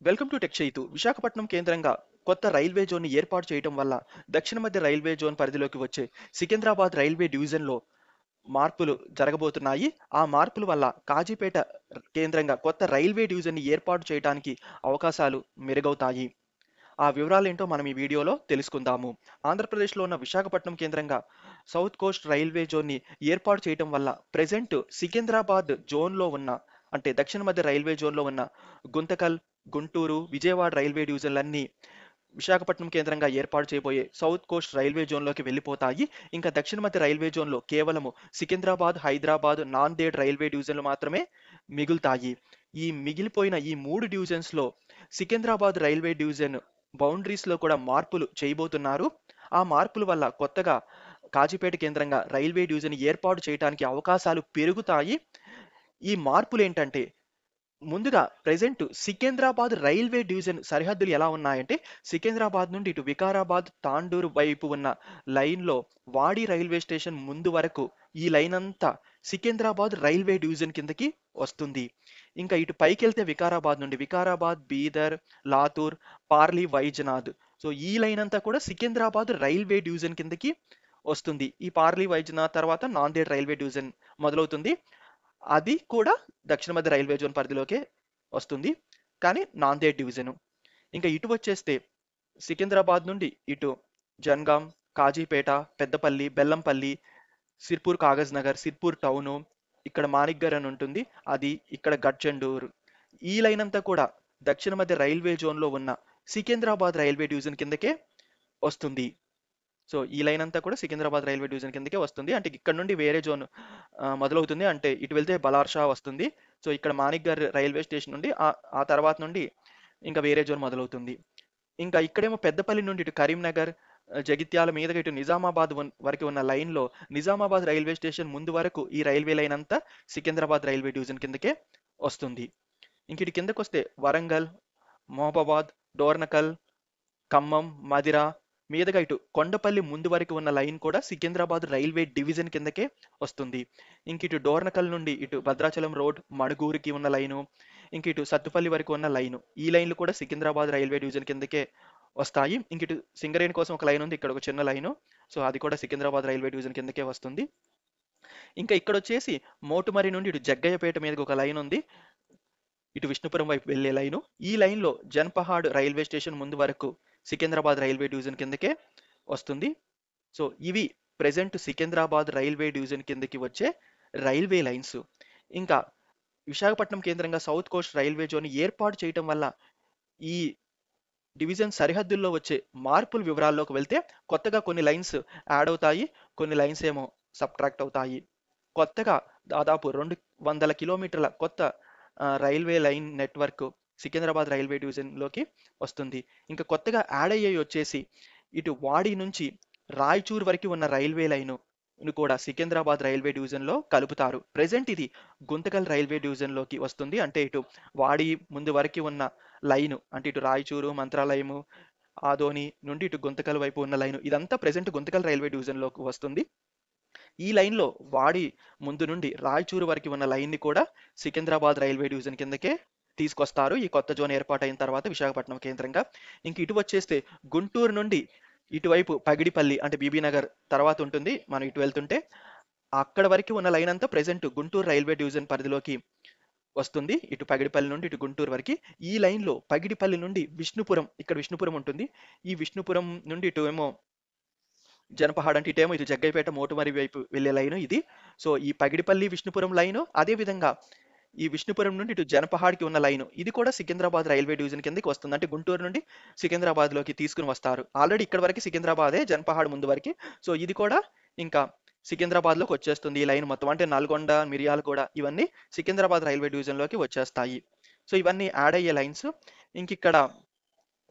Welcome to tech Chaitu. Visakhapatnam కేంద్రంగా కొత్త railway జోన్‌ని ఏర్పాటు చేయటం వల్ల దక్షిణ మధ్య రైల్వే జోన్ పరిధిలోకి వచ్చే సికింద్రాబాద్ రైల్వే డివిజన్‌లో మార్పులు జరగబోతున్నాయి. ఆ మార్పుల వల్ల కాజీపేట కేంద్రంగా కొత్త రైల్వే డివిజన్‌ని ఏర్పాటు చేయటానికి అవకాశాలు మెరుగవుతాయి. ఆ వివరాలేంటో మనం ఈ వీడియోలో తెలుసుకుందాము. ఆంధ్రప్రదేశ్‌లో ఉన్న విశాఖపట్నం కేంద్రంగా సౌత్ కోస్ట్ రైల్వే జోన్‌ని ఏర్పాటు చేయటం వల్ల ప్రెజెంట్ సికింద్రాబాద్ జోన్‌లో ఉన్న అంటే దక్షిణ మధ్య రైల్వే జోన్‌లో ఉన్న గుంతకల్, గుంటూరు, విజయవాడ రైల్వే డివిజన్‌లన్నీ విశాఖపట్నం కేంద్రంగా ఏర్పాటు చేయబోయే సౌత్ కోస్ట్ రైల్వే జోన్‌లోకి వెళ్ళిపోతాయి. ఇంకా దక్షిణ మధ్య రైల్వే జోన్‌లో కేవలము సికింద్రాబాద్, హైదరాబాద్, నాందేడ్ రైల్వే డివిజన్‌లు మాత్రమే మిగులుతాయి. ఈ మిగిలిపోయిన ఈ 3 డివిజన్స్‌లో సికింద్రాబాద్ రైల్వే డివిజన్ బౌండరీస్‌లో కూడా మార్పులు చేయబోతున్నారు. ఆ మార్పుల వల్ల కొత్తగా కాజీపేట కేంద్రంగా రైల్వే డివిజన్ ఏర్పాటు చేయడానికి అవకాశాలు పెరుగుతాయి. ఈ మార్పులేంటంటే ముందుగా ప్రెజెంట్ సికింద్రాబాద్ రైల్వే డివిజన్ సరిహద్దులు ఎలా ఉన్నాయంటే సికింద్రాబాద్ నుండి ఇటు వికారాబాద్, తాండూరు వైపు ఉన్న లైన్‌లో వాడి రైల్వే స్టేషన్ ముందు వరకు ఈ లైన్ అంతా సికింద్రాబాద్ రైల్వే డివిజన్ కిందకి వస్తుంది. ఇంకా ఇటు పైకెళ్తే వికారాబాద్ నుండి వికారాబాద్, బీదర్, లాతూర్, పార్లీ, వైజనాథ్. సో ఈ లైన్ అంతా కూడా సికింద్రాబాద్ రైల్వే డివిజన్ కిందకి వస్తుంది. ఈ పార్లీ, వైజనాథ్ తర్వాత నాందేడ్ రైల్వే డివిజన్ మొదలవుతుంది. అది కూడా దక్షిణ మధ్య రైల్వే జోన్ పరిధిలోకే వస్తుంది. కానీ నాందేడ్ డివిజను. ఇంకా ఇటు వచ్చేస్తే సికింద్రాబాద్ నుండి ఇటు జన్గాం, కాజీపేట, పెద్దపల్లి, బెల్లంపల్లి, సిర్పూర్ కాగజ్ నగర్, సిర్పూర్ టౌను, ఇక్కడ మాణిక్గర్ అని ఉంటుంది. అది ఇక్కడ గడ్చండూరు. ఈ లైన్ అంతా కూడా దక్షిణ మధ్య రైల్వే జోన్‌లో ఉన్న సికింద్రాబాద్ రైల్వే డివిజన్ కిందకే వస్తుంది. సో ఈ లైన్ అంతా కూడా సికింద్రాబాద్ రైల్వే డివిజన్ కిందకే వస్తుంది. అంటే ఇక్కడ నుండి వేరే జోన్ మొదలవుతుంది. అంటే ఇటు వెళ్తే బలార్షా వస్తుంది. సో ఇక్కడ మాణిక్గర్ రైల్వే స్టేషన్ నుండి ఆ తర్వాత నుండి ఇంకా వేరే జోన్ మొదలవుతుంది. ఇంకా ఇక్కడేమో పెద్దపల్లి నుండి ఇటు కరీంనగర్, జగిత్యాల మీదుగా ఇటు నిజామాబాద్ వరకు ఉన్న లైన్‌లో నిజామాబాద్ రైల్వే స్టేషన్ ముందు వరకు ఈ రైల్వే లైన్ అంతా సికింద్రాబాద్ రైల్వే డివిజన్ కిందకే వస్తుంది. ఇంక ఇటు కిందకొస్తే వరంగల్, మహబూబాబాద్, డోర్నకల్, ఖమ్మం, మదిర మీదుగా ఇటు కొండపల్లి ముందు వరకు ఉన్న లైన్ కూడా సికింద్రాబాద్ రైల్వే డివిజన్ కిందకే వస్తుంది. ఇంక ఇటు డోర్నకల్ నుండి ఇటు భద్రాచలం రోడ్, మణుగూరుకి ఉన్న లైను, ఇంక ఇటు సత్తుపల్లి వరకు ఉన్న లైను. ఈ లైన్లు కూడా సికింద్రాబాద్ రైల్వే డివిజన్ కిందకే వస్తాయి. ఇంక ఇటు సింగరేణి కోసం ఒక లైన్ ఉంది. ఇక్కడ ఒక చిన్న లైను. సో అది కూడా సికింద్రాబాద్ రైల్వే డివిజన్ కిందకే వస్తుంది. ఇంకా ఇక్కడ వచ్చేసి మోటుమరి నుండి ఇటు జగ్గయ్యపేట మీదకి ఒక లైన్ ఉంది. ఇటు విష్ణుపురం వైపు వెళ్లే లైను. ఈ లైన్‌లో జన్పహాడ్ రైల్వే స్టేషన్ ముందు వరకు సికింద్రాబాద్ రైల్వే డివిజన్ కిందకే వస్తుంది. సో ఇవి ప్రెజెంట్ సికింద్రాబాద్ రైల్వే డివిజన్ కిందకి వచ్చే రైల్వే లైన్స్. ఇంకా విశాఖపట్నం కేంద్రంగా సౌత్ కోస్ట్ రైల్వే జోన్ ఏర్పాటు చేయటం వల్ల ఈ డివిజన్ సరిహద్దుల్లో వచ్చే మార్పుల వివరాల్లోకి వెళ్తే కొత్తగా కొన్ని లైన్స్ యాడ్ అవుతాయి. కొన్ని లైన్స్ ఏమో సబ్ట్రాక్ట్ అవుతాయి. కొత్తగా దాదాపు 200 కిలోమీటర్ల కొత్త railway line network Secunderabad railway డివిజన్లోకి వస్తుంది. ఇంకా కొత్తగా యాడ్ అయ్యేవి వచ్చేసి ఇటు వాడి నుంచి రాయచూర్ వరకు ఉన్న రైల్వే లైను కూడా సికింద్రాబాద్ రైల్వే డివిజన్లో కలుపుతారు. ప్రెజెంట్ ఇది గుంతకల్ రైల్వే డివిజన్లోకి వస్తుంది. అంటే ఇటు వాడి ముందు వరకు ఉన్న లైను అంటే ఇటు రాయచూరు, మంత్రాలయము, ఆదోని నుండి ఇటు గుంతకల్ వైపు ఉన్న లైను ఇదంతా ప్రెజెంట్ గుంతకల్ రైల్వే డివిజన్లోకి వస్తుంది. ఈ లైన్‌లో వాడి ముందు నుండి రాయచూరు వరకు ఉన్న లైన్‌ని కూడా సికింద్రాబాద్ రైల్వే డివిజన్ కిందకే తీసుకొస్తారు. ఈ కొత్త జోన్ ఏర్పాటైన తర్వాత విశాఖపట్నం కేంద్రంగా. ఇంక ఇటు వచ్చేస్తే గుంటూరు నుండి ఇటువైపు పగిడిపల్లి అంటే బీబీ నగర్ తర్వాత ఉంటుంది. మనం ఇటు వెళ్తుంటే అక్కడ వరకు ఉన్న లైన్ అంతా ప్రెజెంట్ గుంటూరు రైల్వే డివిజన్ పరిధిలోకి వస్తుంది. ఇటు పగిడిపల్లి నుండి ఇటు గుంటూరు వరకు. ఈ లైన్‌లో పగిడిపల్లి నుండి విష్ణుపురం ఇక్కడ విష్ణుపురం ఉంటుంది. ఈ విష్ణుపురం నుండి ఇటు ఏమో జనపహాడ్ అంటే ఇటేమో ఇటు జగ్గయ్యపేట మోటుమరి వైపు వెళ్ళే లైను ఇది. సో ఈ పగిడిపల్లి విష్ణుపురం లైను అదే విధంగా ఈ విష్ణుపురం నుండి ఇటు జనపహాడ్కి ఉన్న లైను ఇది కూడా సికింద్రాబాద్ రైల్వే డివిజన్ కిందకి వస్తుంది. అంటే గుంటూరు నుండి సికింద్రాబాద్లోకి తీసుకుని వస్తారు. ఆల్రెడీ ఇక్కడ వరకు సికింద్రాబాదే జనపహాడ్ ముందు వరకు. సో ఇది కూడా ఇంకా సికింద్రాబాద్లోకి వచ్చేస్తుంది ఈ లైన్ మొత్తం. అంటే నల్గొండ, మిర్యాలగూడ ఇవన్నీ సికింద్రాబాద్ రైల్వే డివిజన్లోకి వచ్చేస్తాయి. సో ఇవన్నీ యాడ్ అయ్యే లైన్స్. ఇంక ఇక్కడ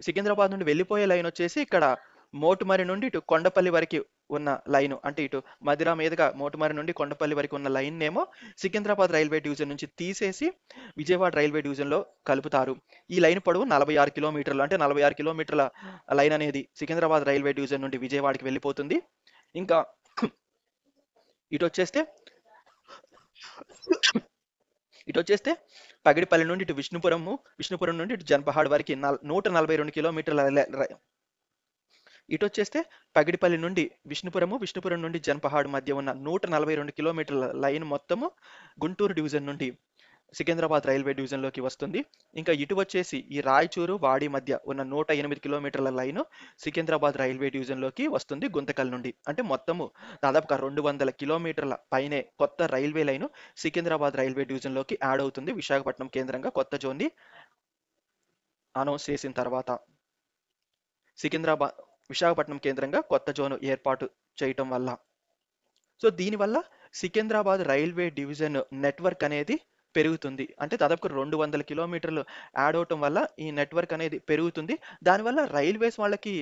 సికింద్రాబాద్ నుండి వెళ్ళిపోయే లైన్ వచ్చేసి ఇక్కడ మోటుమరి నుండి ఇటు కొండపల్లి వరకు ఉన్న లైను అంటే ఇటు మదిర మీదుగా మోటుమరి నుండి కొండపల్లి వరకు ఉన్న లైన్ ఏమో సికింద్రాబాద్ రైల్వే డివిజన్ నుంచి తీసేసి విజయవాడ రైల్వే డివిజన్లో కలుపుతారు. ఈ లైన్ పొడవు 46 కిలోమీటర్లు. అంటే 46 కిలోమీటర్ల లైన్ అనేది సికింద్రాబాద్ రైల్వే డివిజన్ నుండి విజయవాడకి వెళ్ళిపోతుంది. ఇంకా ఇటు వచ్చేస్తే ఇటు వచ్చేస్తే పగిడిపల్లి నుండి ఇటు విష్ణుపురం నుండి ఇటు జన్పహాడ్ వరకు 142 కిలోమీటర్ల ఇటు వచ్చేస్తే పగిడిపల్లి నుండి విష్ణుపురం నుండి జన్పహాడ్ మధ్య ఉన్న 142 కిలోమీటర్ల లైన్ మొత్తము గుంటూరు డివిజన్ నుండి సికింద్రాబాద్ రైల్వే డివిజన్లోకి వస్తుంది. ఇంకా ఇటు వచ్చేసి ఈ రాయచూరు వాడి మధ్య ఉన్న 108 కిలోమీటర్ల లైను సికింద్రాబాద్ రైల్వే డివిజన్లోకి వస్తుంది గుంతకల్ నుండి. అంటే మొత్తము దాదాపుగా 200 కిలోమీటర్ల పైనే కొత్త రైల్వే లైను సికింద్రాబాద్ రైల్వే డివిజన్లోకి యాడ్ అవుతుంది విశాఖపట్నం కేంద్రంగా కొత్త జోన్ని అనౌన్స్ చేసిన తర్వాత. విశాఖపట్నం కేంద్రంగా కొత్త జోన్ ఏర్పాటు చేయటం వల్ల, సో దీనివల్ల సికింద్రాబాద్ రైల్వే డివిజన్ నెట్వర్క్ అనేది పెరుగుతుంది. అంటే దాదాపు 200 కిలోమీటర్లు యాడ్ అవటం వల్ల ఈ నెట్వర్క్ అనేది పెరుగుతుంది. దానివల్ల రైల్వేస్ వాళ్ళకి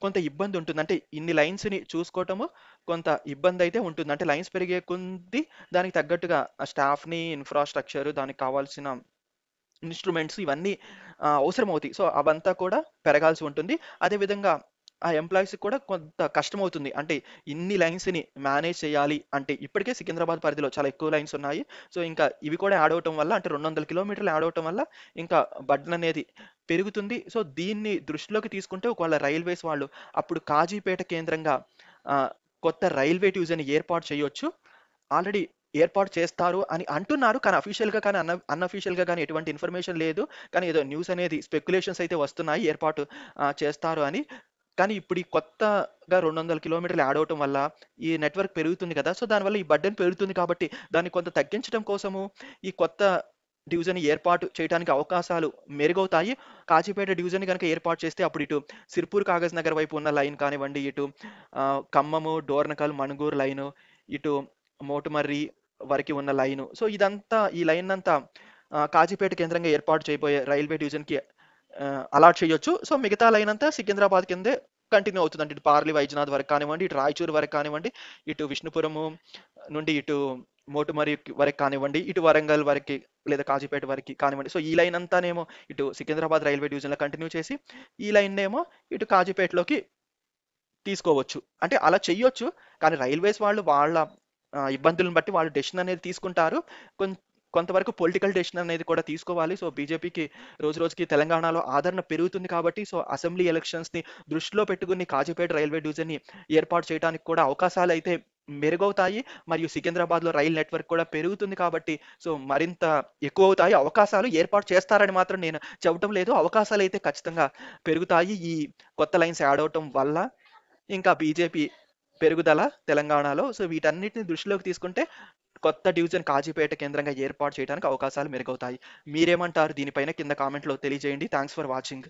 కొంత ఇబ్బంది ఉంటుంది. అంటే ఇన్ని లైన్స్ని చూసుకోవటము కొంత ఇబ్బంది అయితే ఉంటుంది. అంటే లైన్స్ పెరిగే కొద్దీ దానికి తగ్గట్టుగా స్టాఫ్ని, ఇన్ఫ్రాస్ట్రక్చర్, దానికి కావాల్సిన ఇన్స్ట్రుమెంట్స్ ఇవన్నీ అవసరం అవుతాయి. సో అవంతా కూడా పెరగాల్సి ఉంటుంది. అదేవిధంగా ఆ ఎంప్లాయీస్ కూడా కొంత కష్టమవుతుంది. అంటే ఇన్ని లైన్స్ని మేనేజ్ చేయాలి అంటే ఇప్పటికే సికింద్రాబాద్ పరిధిలో చాలా ఎక్కువ లైన్స్ ఉన్నాయి. సో ఇంకా ఇవి కూడా యాడ్ అవటం వల్ల, అంటే 200 కిలోమీటర్లు యాడ్ అవటం వల్ల ఇంకా బర్డెన్ అనేది పెరుగుతుంది. సో దీన్ని దృష్టిలోకి తీసుకుంటే ఒకవేళ రైల్వేస్ వాళ్ళు అప్పుడు కాజీపేట కేంద్రంగా కొత్త రైల్వే డివిజన్ ఏర్పాటు చేయొచ్చు. ఆల్రెడీ ఏర్పాటు చేస్తారు అని అంటున్నారు. కానీ అఫీషియల్గా కానీ అన్అఫీషియల్గా కానీ ఎటువంటి ఇన్ఫర్మేషన్ లేదు. కానీ ఏదో న్యూస్ అనేది స్పెక్యులేషన్స్ అయితే వస్తున్నాయి ఏర్పాటు చేస్తారు అని. కానీ ఇప్పుడు ఈ కొత్తగా 200 కిలోమీటర్లు యాడ్ అవటం వల్ల ఈ నెట్వర్క్ పెరుగుతుంది కదా, సో దానివల్ల ఈ బర్డెన్ పెరుగుతుంది. కాబట్టి దాన్ని కొంత తగ్గించడం కోసము ఈ కొత్త డివిజన్ ఏర్పాటు చేయడానికి అవకాశాలు మెరుగవుతాయి. కాజీపేట డివిజన్ కనుక ఏర్పాటు చేస్తే అప్పుడు ఇటు సిర్పూర్ కాగజ్ నగర్ వైపు ఉన్న లైన్ కానివ్వండి, ఇటు ఖమ్మము, డోర్నకల్, మణుగూరు లైను, ఇటు మోటుమర్రి వరకు ఉన్న లైను, సో ఇదంతా ఈ లైన్ అంతా కాజీపేట కేంద్రంగా ఏర్పాటు చేయబోయే రైల్వే డివిజన్కి అలాట్ చేయొచ్చు. సో మిగతా లైన్ అంతా సికింద్రాబాద్ కిందే కంటిన్యూ అవుతుంది. ఇటు పార్లీ వైద్యనాథ్ వరకు కానివ్వండి, ఇటు రాయచూరు వరకు కానివ్వండి, ఇటు విష్ణుపురము నుండి ఇటు మోటుమరి వరకు కానివ్వండి, ఇటు వరంగల్ వరకు లేదా కాజీపేట వరకు కానివ్వండి. సో ఈ లైన్ అంతానేమో ఇటు సికింద్రాబాద్ రైల్వే డివిజన్లో కంటిన్యూ చేసి ఈ లైన్ ఏమో ఇటు కాజీపేటలోకి తీసుకోవచ్చు. అంటే అలా చెయ్యొచ్చు. కానీ రైల్వేస్ వాళ్ళు వాళ్ళ ఇబ్బందులను బట్టి వాళ్ళు డెసిషన్ అనేది తీసుకుంటారు. కొంతవరకు పొలిటికల్ డెసిషన్ అనేది కూడా తీసుకోవాలి. సో బీజేపీకి రోజు రోజుకి తెలంగాణలో ఆదరణ పెరుగుతుంది కాబట్టి, సో అసెంబ్లీ ఎలక్షన్స్ని దృష్టిలో పెట్టుకుని కాజీపేట రైల్వే డివిజన్ని ఏర్పాటు చేయడానికి కూడా అవకాశాలు అయితే మెరుగవుతాయి. మరియు సికింద్రాబాద్లో రైల్ నెట్వర్క్ కూడా పెరుగుతుంది కాబట్టి సో మరింత ఎక్కువ అవుతాయి అవకాశాలు. ఏర్పాటు చేస్తారని మాత్రం నేను చెప్పడం లేదు. అవకాశాలు అయితే ఖచ్చితంగా పెరుగుతాయి ఈ కొత్త లైన్స్ యాడ్ అవటం వల్ల. ఇంకా బీజేపీ పెరుగుదల తెలంగాణలో, సో వీటన్నిటిని దృష్టిలోకి తీసుకుంటే కొత్త డివిజన్ కాజీపేట కేంద్రంగా ఏర్పాటు చేయడానికి అవకాశాలు మెరుగవుతాయి. మీరేమంటారు దీనిపైన కింద కామెంట్లో తెలియజేయండి. Thanks for watching.